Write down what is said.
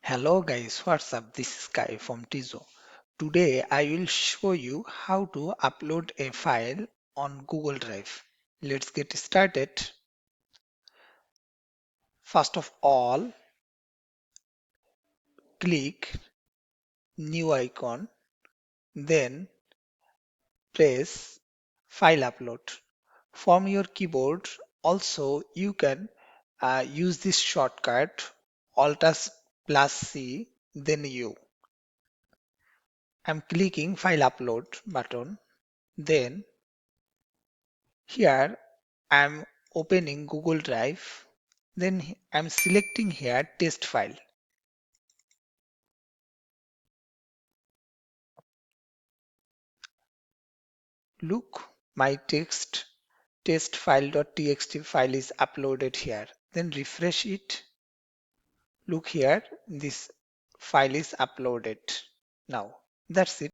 Hello guys, what's up? This is Kai from Tizaw. Today I will show you how to upload a file on Google Drive. Let's get started. First of all, click new icon, then press file upload. From your keyboard, also you can use this shortcut Alt plus C, then U. I'm clicking file upload button, then here I'm opening Google Drive. Then I'm selecting here test file. Look, my test file.txt file is uploaded here. Then refresh it. Look here, this file is uploaded. Now, that's it.